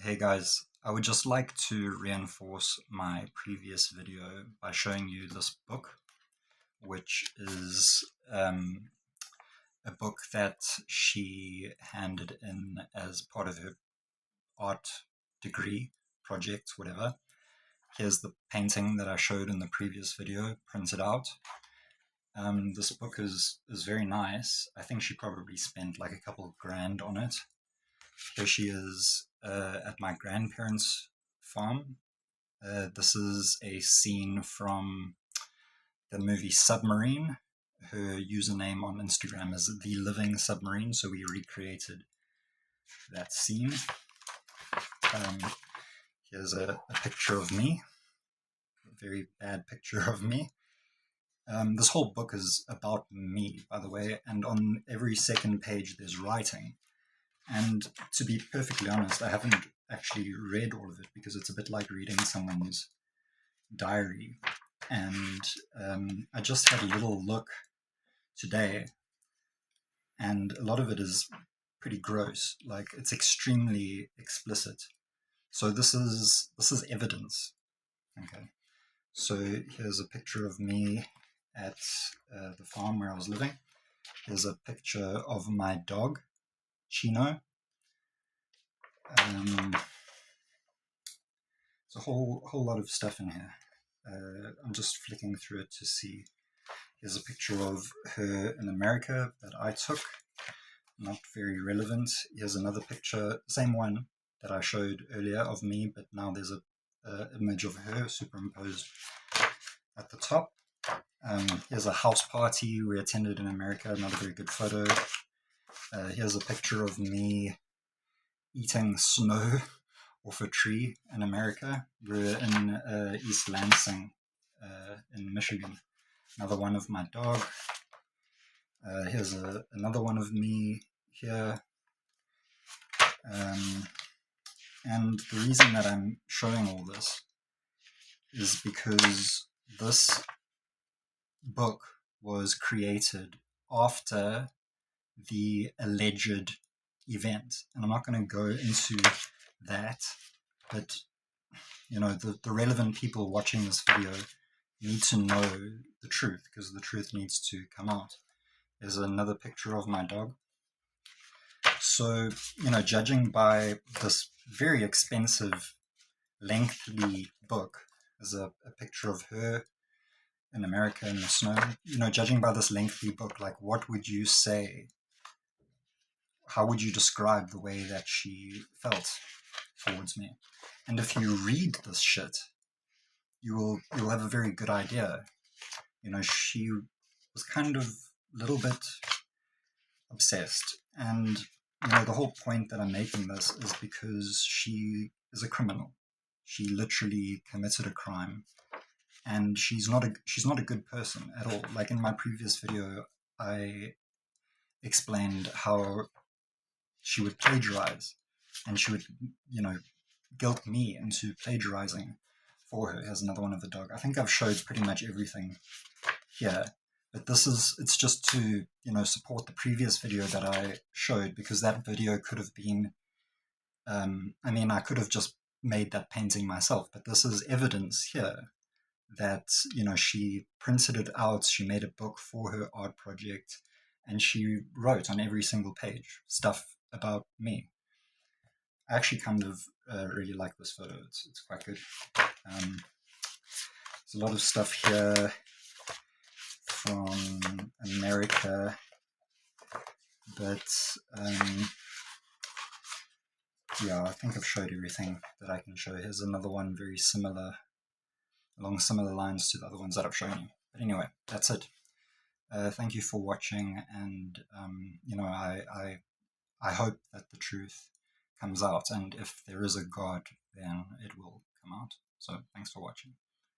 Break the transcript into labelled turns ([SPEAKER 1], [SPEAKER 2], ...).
[SPEAKER 1] Hey guys, I would just like to reinforce my previous video by showing you this book, which is a book that she handed in as part of her art degree project, whatever. Here's the painting that I showed in the previous video, printed out. This book is very nice. I think she probably spent like a couple of grand on it. Here she is at my grandparents' farm. This is a scene from the movie Submarine. Her username on Instagram is The Living Submarine, so we recreated that scene. Here's a picture of me, a very bad picture of me. This whole book is about me, by the way, and on every second page there's writing. And to be perfectly honest, I haven't actually read all of it because it's a bit like reading someone's diary. And I just had a little look today, and a lot of it is pretty gross. Like, it's extremely explicit. So this is evidence. Okay. So here's a picture of me at the farm where I was living. Here's a picture of my dog, Chino. There's a whole lot of stuff in here. I'm just flicking through it to see. Here's a picture of her in America that I took. Not very relevant. Here's another picture, same one that I showed earlier of me, but now there's a image of her superimposed at the top. Here's a house party we attended in America, another very good photo. Here's a picture of me eating snow off a tree in America. We're in East Lansing in Michigan. Another one of my dog. Here's another one of me here. And the reason that I'm showing all this is because this book was created after the alleged event. And I'm not going to go into that, but you know, the relevant people watching this video need to know the truth, because the truth needs to come out. There's another picture of my dog. So, you know, judging by this very expensive, lengthy book, there's a picture of her in America in the snow. You know, judging by this lengthy book, like, what would you say? How would you describe the way that she felt towards me? And if you read this shit, you'll have a very good idea. You know, she was kind of a little bit obsessed. And, you know, the whole point that I'm making this is because she is a criminal. She literally committed a crime. And she's not a good person at all. Like in my previous video, I explained how she would plagiarize, and she would, you know, guilt me into plagiarizing for her. Here's another one of the dog. I think I've showed pretty much everything here, but it's just to, you know, support the previous video that I showed, because that video could have been, I mean, I could have just made that painting myself, but this is evidence here that, you know, she printed it out, she made a book for her art project, and she wrote on every single page stuff about me. I actually kind of really like this photo. It's quite good. There's a lot of stuff here from America, but yeah, I think I've showed everything that I can show. Here's another one very similar, along similar lines to the other ones that I've shown you. But anyway, that's it. Thank you for watching, and you know, I hope that the truth comes out, and if there is a God, then it will come out. So thanks for watching.